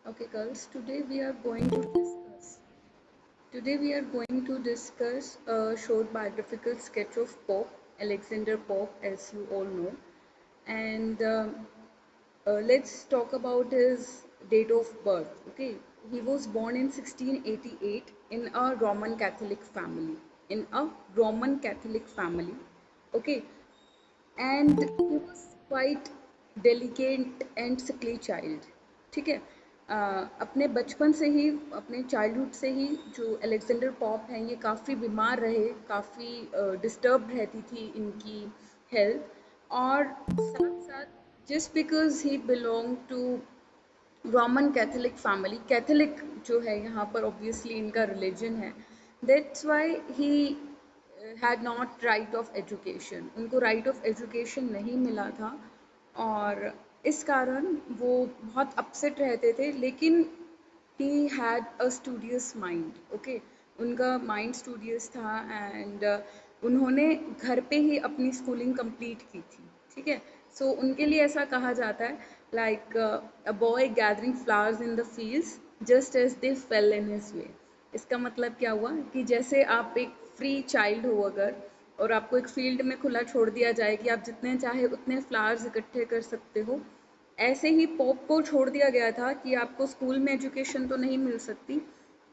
Okay, girls. Today we are going to discuss a short biographical sketch of Pope Alexander Pope, as you all know, and let's talk about his date of birth. Okay, he was born in 1688 in a Roman Catholic family. In a Roman Catholic family. Okay, and he was quite delicate and sickly child. ठीक है, अपने बचपन से ही, अपने childhood से ही जो Alexander Pope हैं ये काफ़ी बीमार रहे, काफ़ी डिस्टर्ब रहती थी इनकी हेल्थ। और साथ साथ just because he belong to Roman Catholic family, Catholic जो है यहाँ पर ऑब्वियसली इनका रिलीजन है, that's why he had not right of education, उनको राइट ऑफ एजुकेशन नहीं मिला था। और इस कारण वो बहुत अपसेट रहते थे, लेकिन he had a studious mind. Okay, उनका माइंड स्टूडियस था एंड उन्होंने घर पे ही अपनी स्कूलिंग कंप्लीट की थी। ठीक है, सो उनके लिए ऐसा कहा जाता है, like a boy gathering flowers in the fields just as they fell in his way. इसका मतलब क्या हुआ कि जैसे आप एक फ्री चाइल्ड हो अगर, और आपको एक फील्ड में खुला छोड़ दिया जाए कि आप जितने चाहे उतने फ्लावर्स इकट्ठे कर सकते हो, ऐसे ही पोप को छोड़ दिया गया था कि आपको स्कूल में एजुकेशन तो नहीं मिल सकती,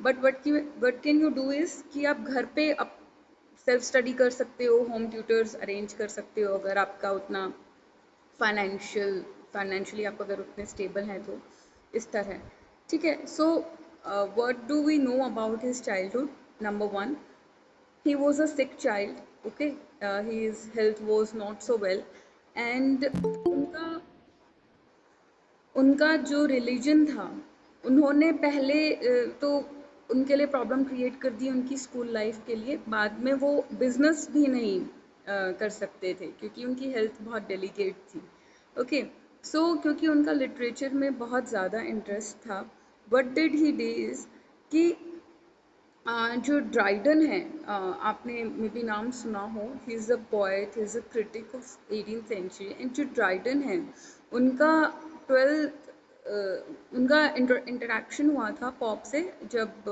but what can you do is कि आप घर पे अप सेल्फ स्टडी कर सकते हो, होम ट्यूटर्स अरेंज कर सकते हो अगर आपका उतना फाइनेंशियली आप अगर उतने स्टेबल हैं तो। इस तरह, ठीक है। So what do we know about his childhood? Number one, he was a sick child. Okay, his health was not so well, and उनका उनका जो रिलीजन था, उन्होंने पहले तो उनके लिए प्रॉब्लम क्रिएट कर दी उनकी स्कूल लाइफ के लिए। बाद में वो बिजनेस भी नहीं कर सकते थे क्योंकि उनकी हेल्थ बहुत डेलिकेट थी। ओके, सो क्योंकि उनका लिटरेचर में बहुत ज़्यादा इंटरेस्ट था, व्हाट डिड ही डीज कि जो ड्राइडन है, आपने मे बी नाम सुना हो, he is a poet, he is a critic of 18th century. And जो ड्राइडन है उनका ट्वेल्थ उनका इंटरेक्शन हुआ था पॉप से जब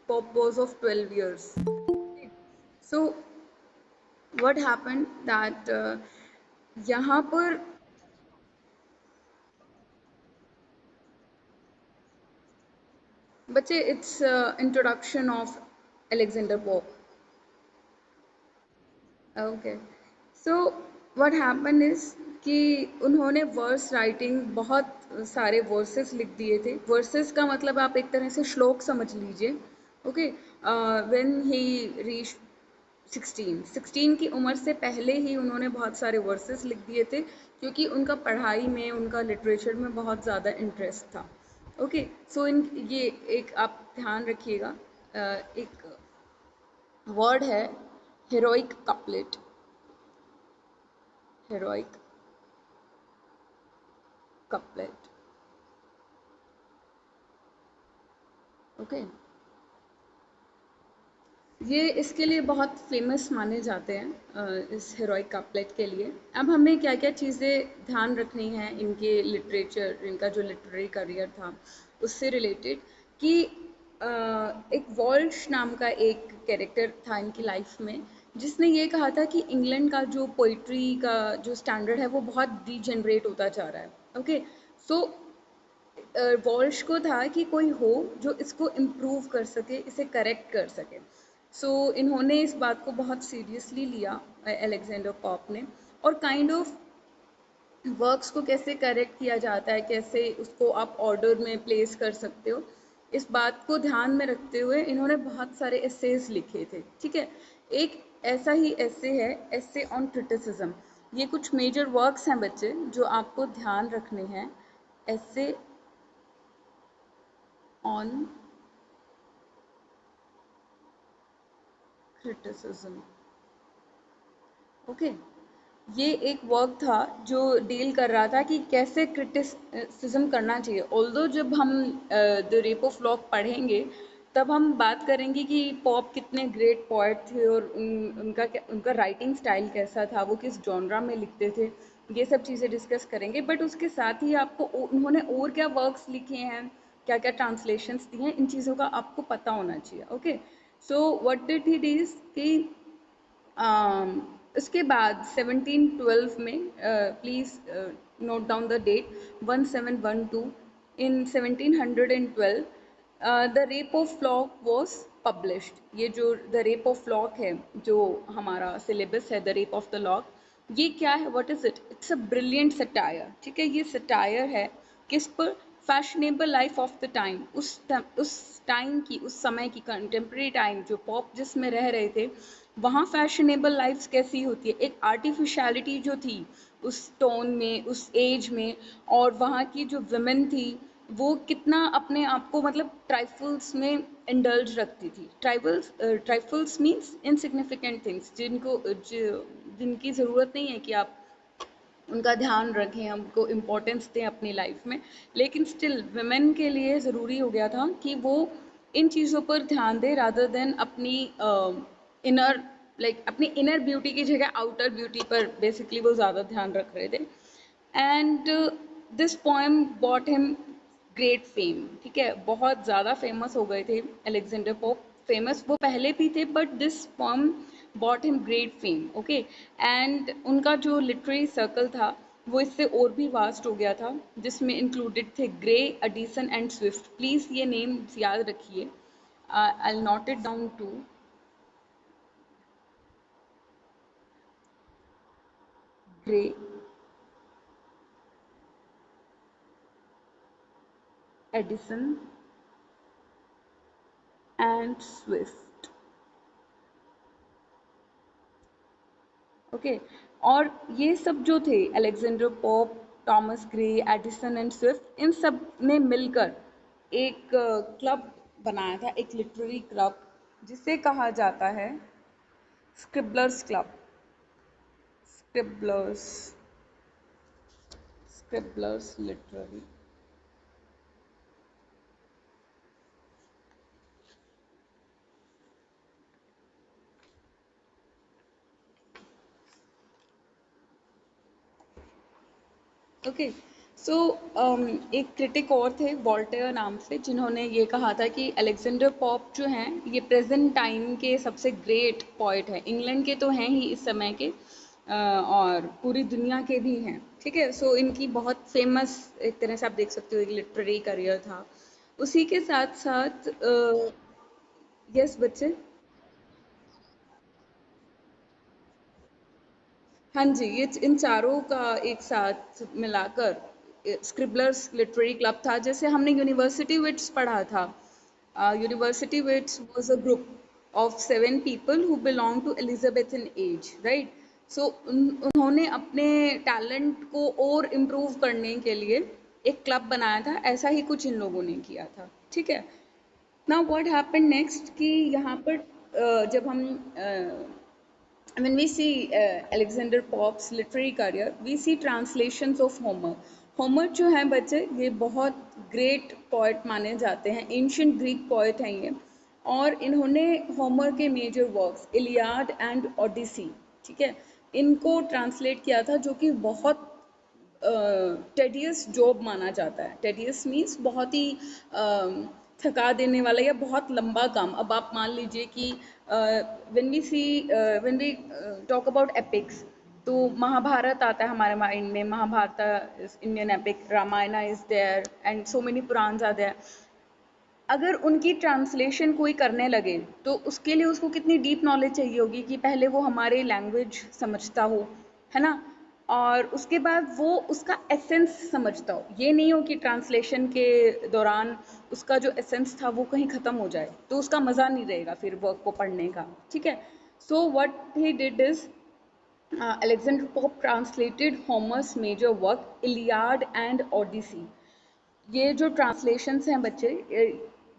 pop was of 12 years। So what happen that यहाँ पर बच्चे, it's introduction of Alexander pope. Okay, so what happen is कि उन्होंने वर्स राइटिंग बहुत सारे वर्सेस लिख दिए थे। वर्सेस का मतलब आप एक तरह से श्लोक समझ लीजिए। ओके, व्हेन ही रीच 16 की उम्र से पहले ही उन्होंने बहुत सारे वर्सेस लिख दिए थे क्योंकि उनका पढ़ाई में, उनका लिटरेचर में बहुत ज़्यादा इंटरेस्ट था। ओके, सो इन ये एक आप ध्यान रखिएगा, एक वर्ड है heroic couplet. Heroic couplet. Okay, ये इसके लिए बहुत फेमस माने जाते हैं, इस हेरोइक कपलेट के लिए। अब हमें क्या क्या चीज़ें ध्यान रखनी है इनके लिटरेचर, इनका जो लिटरेरी करियर था उससे रिलेटेड, कि एक वॉल्श नाम का एक कैरेक्टर था इनकी लाइफ में जिसने ये कहा था कि इंग्लैंड का जो पोइट्री का जो स्टैंडर्ड है वो बहुत डिजेनरेट होता जा रहा है। ओके, सो वॉल्श को था कि कोई हो जो इसको इम्प्रूव कर सके, इसे करेक्ट कर सके। सो इन्होंने इस बात को बहुत सीरियसली लिया, अलेक्जेंडर पॉप ने, और काइंड ऑफ वर्क्स को कैसे करेक्ट किया जाता है, कैसे उसको आप ऑर्डर में प्लेस कर सकते हो, इस बात को ध्यान में रखते हुए इन्होंने बहुत सारे एसेज लिखे थे। ठीक है, एक ऐसा ही एसे है, एसे ऑन क्रिटिसिज्म। ये कुछ मेजर वर्क्स हैं बच्चे जो आपको ध्यान रखने हैं। Essay on criticism. ओके, ये एक वर्क था जो डील कर रहा था कि कैसे क्रिटिसिज्म करना चाहिए। ऑल्दो जब हम द रेप ऑफ लॉक पढ़ेंगे तब हम बात करेंगे कि पॉप कितने ग्रेट पोएट थे और उनका राइटिंग स्टाइल कैसा था, वो किस जॉनरा में लिखते थे, ये सब चीज़ें डिस्कस करेंगे। बट उसके साथ ही आपको उन्होंने और क्या वर्क्स लिखे हैं क्या क्या ट्रांसलेशंस दी हैं, इन चीज़ों का आपको पता होना चाहिए। Okay, so what did he does कि उसके बाद 1712 में, please note down the date, 1712, in 1712 the rape of lock was published. ये जो द रेप ऑफ फ्लॉक है, जो हमारा सिलेबस है, the rape of the lock, ये क्या है, what is it? It's a brilliant satire. ठीक है, ये सटायर है किस पर? Fashionable life of the time. उस टाइम की, उस समय की, कंटेम्प्रेरी टाइम, जो पॉप जिसमें रह रहे थे, वहाँ फैशनेबल लाइफ्स कैसी होती है, एक आर्टिफिशियलिटी जो थी उस टोन में, उस एज में, और वहाँ की जो वुमेन थी वो कितना अपने आप को मतलब ट्राइफल्स में इंडल्ज रखती थी। ट्राइफल्स मीन्स इनसिग्निफिकेंट थिंग्स, जिनकी ज़रूरत नहीं है कि आप उनका ध्यान रखें, हमको इम्पोर्टेंस दें अपनी लाइफ में, लेकिन स्टिल वुमेन के लिए ज़रूरी हो गया था कि वो इन चीज़ों पर ध्यान दे, रादर देन अपनी इनर, अपनी इनर ब्यूटी की जगह आउटर ब्यूटी पर बेसिकली वो ज़्यादा ध्यान रख रहे थे। And this poem bought him great fame. ठीक है, बहुत ज़्यादा फेमस हो गए थे अलेक्जेंडर पोप। फेमस वो पहले भी थे, but this poem bought him great fame. Okay, and उनका जो लिटरेरी सर्कल था वो इससे और भी वास्ट हो गया था, जिसमें इंक्लूडेड थे Gray, Addison and Swift. Please ये नेम्स याद रखिए, I will note it down too. Gray, Addison and Swift. Okay, और ये सब जो थे, Alexander Pope, Thomas Gray, Addison and Swift, इन सब ने मिलकर एक क्लब बनाया था, एक लिटरेरी क्लब, जिसे कहा जाता है स्क्रिबलर्स क्लब। स्क्रिबलर्स, स्क्रिबलर्स लिटरेरी। ओके, सो एक क्रिटिक और थे वॉल्टेयर नाम से, जिन्होंने ये कहा था कि अलेक्जेंडर पॉप जो हैं ये प्रेजेंट टाइम के सबसे ग्रेट पोइट हैं। इंग्लैंड के तो हैं ही इस समय के, और पूरी दुनिया के भी हैं। ठीक है, सो इनकी बहुत फेमस, एक तरह से आप देख सकते हो, एक लिटरेरी करियर था। उसी के साथ साथ यस बच्चे। हाँ जी, ये इन चारों का एक साथ मिलाकर स्क्रिबलर्स लिटरेरी क्लब था, जैसे हमने यूनिवर्सिटी विट्स पढ़ा था। University wits was a group of 7 people who belong to Elizabethan age, right? So उन्होंने अपने टैलेंट को और इम्प्रूव करने के लिए एक क्लब बनाया था। ऐसा ही कुछ इन लोगों ने किया था। ठीक है, नाउ व्हाट हैपेंड नेक्स्ट कि यहाँ पर जब हम when we see Alexander Pope's literary career, we see translations of Homer. Homer जो है बच्चे, ये बहुत ग्रेट पोएट माने जाते हैं, एंशियंट ग्रीक पोएट हैं ये, और इन्होंने होमर के major works Iliad and Odyssey, ठीक है, इनको ट्रांसलेट किया था, जो कि बहुत टेडियस जॉब माना जाता है। टेडियस मीन्स बहुत ही थका देने वाला या बहुत लंबा काम। अब आप मान लीजिए कि when we talk about epics, तो महाभारत आता है हमारे माइंड में। Mahabharata is Indian epic, Ramayana is there and so many Purana are there. अगर उनकी ट्रांसलेशन कोई करने लगे तो उसके लिए उसको कितनी डीप नॉलेज चाहिए होगी कि पहले वो हमारे लैंग्वेज समझता हो, है ना, और उसके बाद वो उसका एसेंस समझता हो। ये नहीं हो कि ट्रांसलेशन के दौरान उसका जो एसेंस था वो कहीं ख़त्म हो जाए, तो उसका मज़ा नहीं रहेगा फिर वर्क को पढ़ने का। ठीक है, so what he did is Alexander Pope translated Homer's major work Iliad and Odyssey. ये जो ट्रांसलेशंस हैं बच्चे,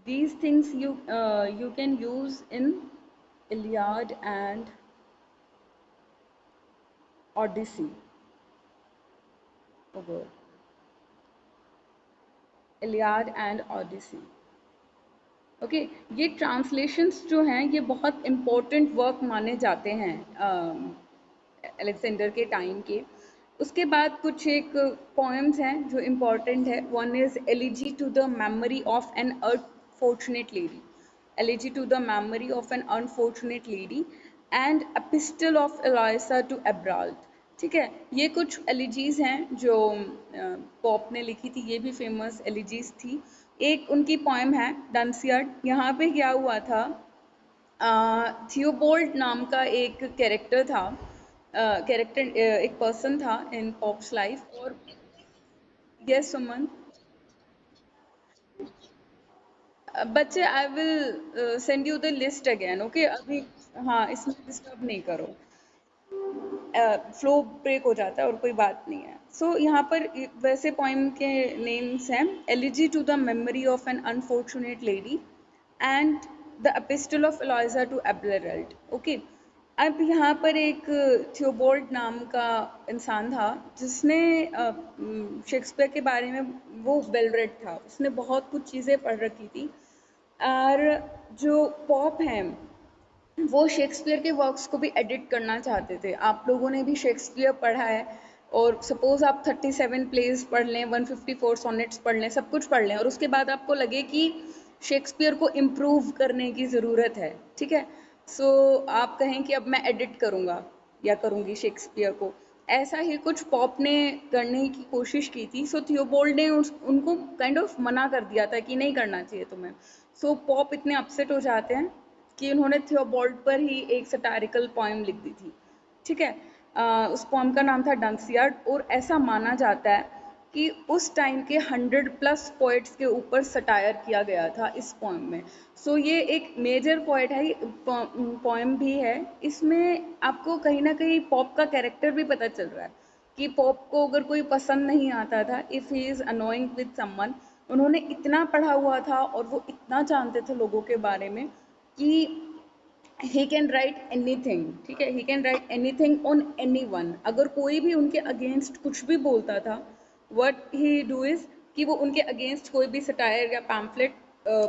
these things you can use in Iliad and Odyssey. Iliad and Odyssey. Okay, ये ट्रांसलेशंस जो हैं ये बहुत इम्पोर्टेंट वर्क माने जाते हैं अलेक्जेंडर के टाइम के। उसके बाद कुछ एक पोएम्स हैं जो इम्पोर्टेंट है. One is elegy to the memory of an unfortunate lady, elegy to the memory of an unfortunate lady and epistle of Eloisa to Abelard. ठीक है, ये कुछ एलिजीज हैं जो पॉप ने लिखी थी, ये भी फेमस एलिजीज थी. एक उनकी पोएम है डंसियार्ड. यहाँ पे क्या हुआ था, थियोबोल्ड नाम का एक कैरेक्टर था, एक पर्सन था इन पॉप्स लाइफ. और यस सुमन, बच्चे I will send you the list again, okay. अभी हाँ, इसमें डिस्टर्ब नहीं करो, फ्लो ब्रेक हो जाता है और कोई बात नहीं है. सो यहाँ पर वैसे पोइम के नेम्स हैं elegy to the memory of an unfortunate lady and the epistle of Eloisa to Abelard. Okay, अब यहाँ पर एक थियोबोल्ड नाम का इंसान था जिसने शेक्सपियर के बारे में, वो वेल रेड था, उसने बहुत कुछ चीज़ें पढ़ रखी थी. और जो पॉप हैं वो शेक्सपियर के वर्क्स को भी एडिट करना चाहते थे. आप लोगों ने भी शेक्सपियर पढ़ा है और सपोज आप 37 प्लेज पढ़ लें, 154 सोनेट्स पढ़ लें, सब कुछ पढ़ लें और उसके बाद आपको लगे कि शेक्सपियर को इम्प्रूव करने की ज़रूरत है, ठीक है, सो आप कहें कि अब मैं एडिट करूँगा या करूँगी शेक्सपियर को. ऐसा ही कुछ पॉप ने करने की कोशिश की थी. सो थियोबोल्ड ने उनको काइंड ऑफ मना कर दिया था कि नहीं करना चाहिए तुम्हें. सो पॉप इतने अपसेट हो जाते हैं कि उन्होंने थियोबोल्ड पर ही एक सटारिकल पोएम लिख दी थी. ठीक है, उस पोएम का नाम था डंसियार्ड. और ऐसा माना जाता है कि उस टाइम के 100+ पोइट्स के ऊपर सटायर किया गया था इस पोएम में. सो ये एक मेजर पोएट है, पोएम भी है. इसमें आपको कहीं ना कहीं पॉप का कैरेक्टर भी पता चल रहा है कि पॉप को अगर कोई पसंद नहीं आता था, if he is annoying with someone, उन्होंने इतना पढ़ा हुआ था और वो इतना जानते थे लोगों के बारे में कि ही कैन राइट एनीथिंग. ठीक है, he can write anything on anyone. अगर कोई भी उनके अगेंस्ट कुछ भी बोलता था, व्हाट ही डू इज कि वो उनके अगेंस्ट कोई भी सटायर या पैम्फलेट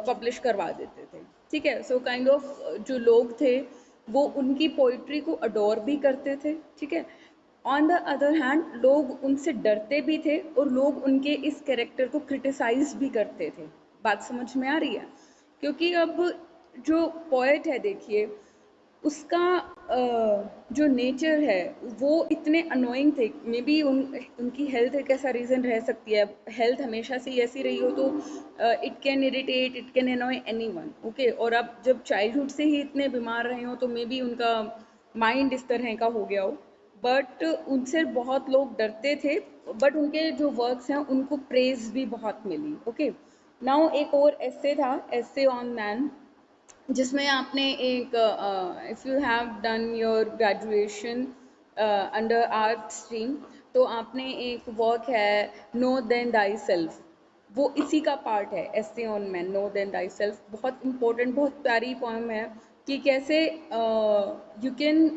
पब्लिश करवा देते थे. ठीक है, सो काइंड ऑफ जो लोग थे वो उनकी पोइट्री को अडोर भी करते थे. ठीक है, ऑन द अदर हैंड लोग उनसे डरते भी थे और लोग उनके इस कैरेक्टर को क्रिटिसाइज भी करते थे. बात समझ में आ रही है? क्योंकि अब जो पोएट है देखिए, उसका जो नेचर है वो इतने अनोइंग थे. मे बी उनकी हेल्थ एक ऐसा रीज़न रह सकती है. हेल्थ हमेशा से ही ऐसी रही हो तो it can irritate, it can अनॉय anyone. Okay, और अब जब चाइल्डहुड से ही इतने बीमार रहे हो तो मे बी उनका माइंड इस तरह का हो गया हो. बट उनसे बहुत लोग डरते थे. बट उनके जो वर्क्स हैं उनको प्रेज भी बहुत मिली. ओके, नाउ एक और एस्से था, एस्से ऑन मैन, जिसमें आपने एक if you have done your graduation under art stream, तो आपने एक वर्क है नो देन दाई सेल्फ, वो इसी का पार्ट है, essay on man, know then thyself. बहुत इंपॉर्टेंट, बहुत प्यारी पोएम है कि कैसे you can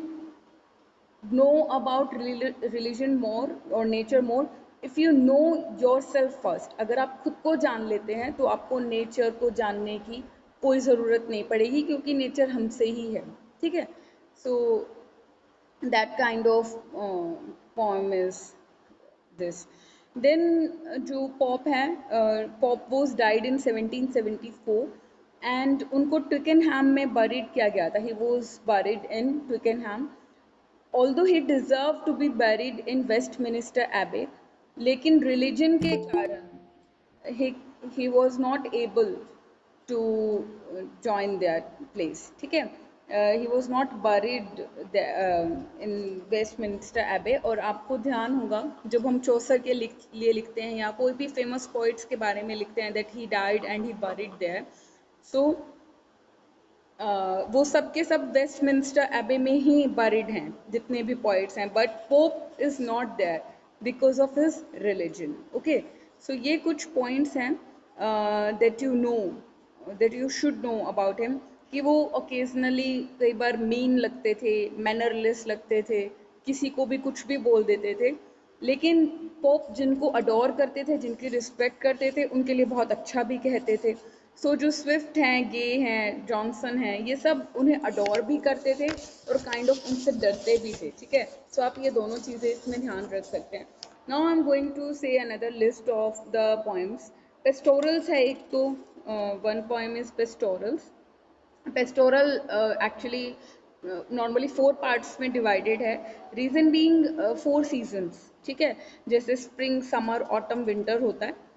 know about religion more or nature more if you know yourself first. अगर आप खुद को जान लेते हैं तो आपको नेचर को जानने की कोई ज़रूरत नहीं पड़ेगी क्योंकि नेचर हमसे ही है. ठीक है, so that kind of poem is this. Then जो पॉप हैं, Pope was died in 1774 and उनको ट्विकेनहैम में बरीड किया गया था. He was buried in Twickenham. Although he deserved to be buried in Westminster Abbey, लेकिन religion के कारण he was not able to join that place. ठीक है, he was not buried in Westminster Abbey. और आपको ध्यान होगा जब हम चौसर के लिए लिखते हैं या कोई भी फेमस पोइट्स के बारे में लिखते हैं that he died and he buried there, so वो सब के सब वेस्टमिंस्टर एबे में ही बरीड हैं जितने भी पोइट्स हैं. But Pope is not there because of his religion. Okay, so ये कुछ पॉइंट्स हैं that you know, that you should know about him, कि वो ओकेजनली कई बार मीन लगते थे, मैनरलेस लगते थे, किसी को भी कुछ भी बोल देते थे. लेकिन पोप जिनको अडोर करते थे, जिनकी रिस्पेक्ट करते थे, उनके लिए बहुत अच्छा भी कहते थे. सो जो स्विफ्ट हैं, गे हैं, जॉनसन हैं, ये सब उन्हें अडोर भी करते थे और काइंड ऑफ उनसे डरते भी थे, ठीक है। सो आप ये दोनों चीज़ें इसमें ध्यान रख सकते हैं। Now I am going to say another list of the poems. Pastorals है एक तो, one poem is pastorals. Pastoral actually normally 4 parts में डिवाइडेड है। रीजन बीइंग 4 सीजन्स, ठीक है, जैसे स्प्रिंग, समर, ऑटम, विंटर होता है।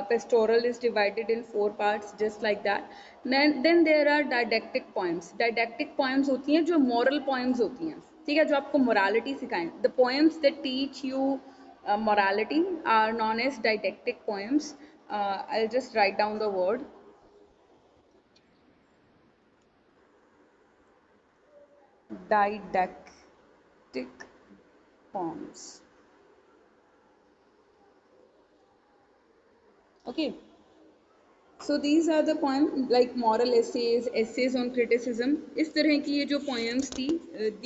Pastoral is divided in 4 parts just like that. Then there are didactic poems. Didactic poems होती हैं जो मॉरल पोएम्स होती हैं, ठीक है, जो आपको मोरालिटी सिखाएं। The poems that teach you morality are known as didactic poems. I'll just write down the word didactic poems. Okay, so these are the poems like moral essays, essays on criticism. इस तरह की ये जो poems थी,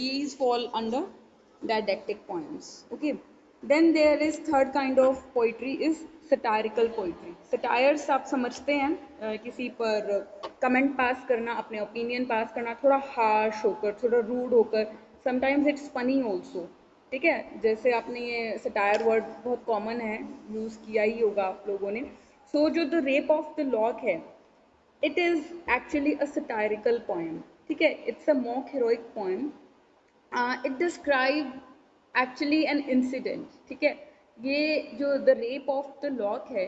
these fall under didactic poems. Okay, then there is third kind of poetry is satirical poetry. Satires आप समझते हैं, किसी पर comment pass करना, अपने opinion pass करना, थोड़ा harsh होकर, थोड़ा rude होकर, sometimes it's funny also. ठीक है, जैसे आपने ये सटायर वर्ड बहुत कॉमन है, यूज़ किया ही होगा आप लोगों ने। सो जो the rape of the lock है, it is actually a satirical poem, ठीक है, it's a mock heroic poem. It describe actually an incident, ठीक है। ये जो the rape of the lock है,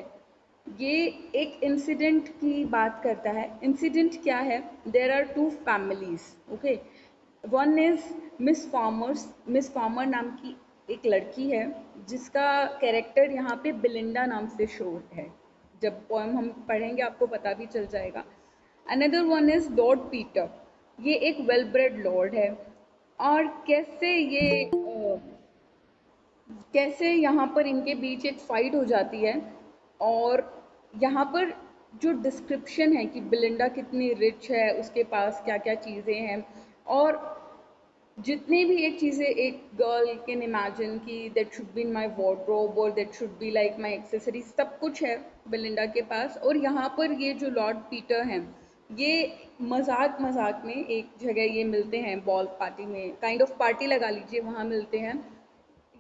ये एक इंसिडेंट की बात करता है। इंसिडेंट क्या है? There are 2 families, okay. One is Miss Farmers. Miss Farmer नाम की एक लड़की है जिसका कैरेक्टर यहाँ पे बिलिंडा नाम से शो है। जब पोएम हम पढ़ेंगे आपको पता भी चल जाएगा। Another one is Lord Peter. ये एक वेल ब्रेड लॉर्ड है। और कैसे यहाँ पर इनके बीच एक फाइट हो जाती है। और यहाँ पर जो डिस्क्रिप्शन है कि बिलिंडा कितनी रिच है, उसके पास क्या क्या चीज़ें हैं, और जितने भी एक चीज़ें एक गर्ल कैन इमेजिन कि that should be in my wardrobe और that should be like my accessory, सब कुछ है बिलिंडा के पास। और यहाँ पर ये जो लॉर्ड पीटर हैं, ये मजाक मजाक में एक जगह ये मिलते हैं, बॉल पार्टी में, काइंड ऑफ पार्टी लगा लीजिए, वहाँ मिलते हैं।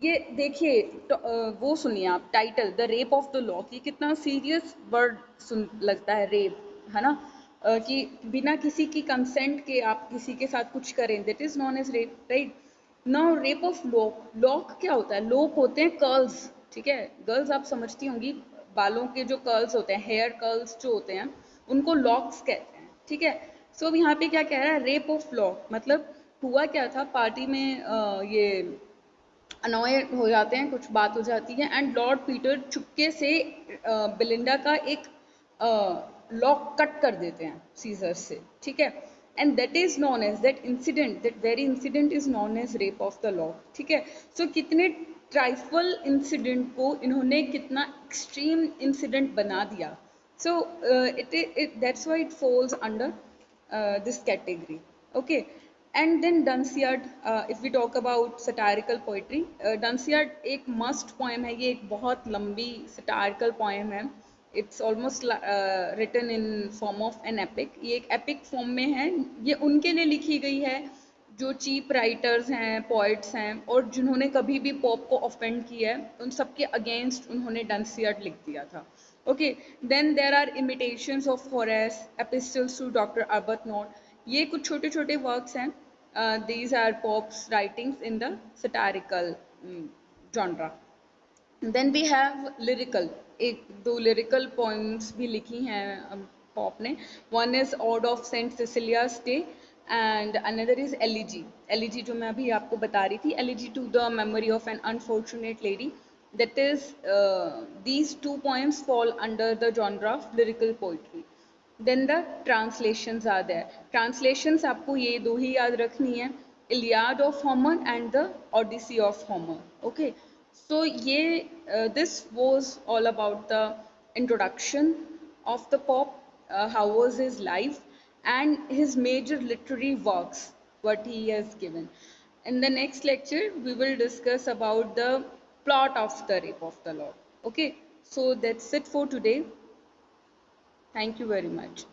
ये देखिए तो, वो सुनिए आप, title the rape of the law, ये कितना सीरियस वर्ड सुन लगता है, रेप, है ना। कि बिना किसी की कंसेंट के आप किसी के साथ कुछ करें, that is known as rape, right. Now rape of lock. Lock क्या होता है? लॉक होते हैं कर्ल्स, ठीक है। गर्ल्स आप समझती होंगी, बालों के जो कर्ल्स होते हैं, हेयर कर्ल्स जो होते हैं, उनको लॉक्स कहते हैं, ठीक है। सो यहाँ पे क्या कह रहा है? रेप ऑफ लॉक मतलब हुआ क्या था पार्टी में, ये अनॉय हो जाते हैं, कुछ बात हो जाती है, एंड लॉर्ड पीटर चुपके से बिलिंडा का एक लॉक कट कर देते हैं सीजर से, ठीक है। And that is known as, that incident, that very incident is known as rape of the lock, ठीक है। सो कितने ट्राइफल इंसिडेंट को इन्होंने कितना एक्सट्रीम इंसिडेंट बना दिया। So it that's why it falls under this category, okay. And then Dunciad, if we talk about satirical poetry, Dunciad एक must poem है, ये एक बहुत लंबी satirical poem है। It's almost written in form of an epic, ये एक epic form में है। ये उनके लिए लिखी गई है जो चीप राइटर्स हैं, पोइट्स हैं, और जिन्होंने कभी भी पॉप को ऑफेंड किया है, उन सबके अगेंस्ट उन्होंने डंसियड लिख दिया था, okay. Then there are imitations of Horace, epistles to doctor Arbuthnot, ये कुछ छोटे छोटे वर्क्स हैं। These are Pope's writings in the satirical genre. Then we have lyrical, एक दो लिरिकल पोइम्स भी लिखी हैं पॉप ने। One is ode of saint Cecilia's day and another is elegy. Elegy जो मैं अभी आपको बता रही थी, elegy to the memory of an unfortunate lady, that is these 2 poems fall under the genre of lyrical poetry. Then the translations are there. Translations आपको ये दो ही याद रखनी है, Iliad of Homer and the Odyssey of Homer, okay. So ये this was all about the introduction of the Pope, how was his life and his major literary works, what he has given. In the next lecture, we will discuss about the plot of the Rape of the Lord. Okay, so that's it for today. Thank you very much.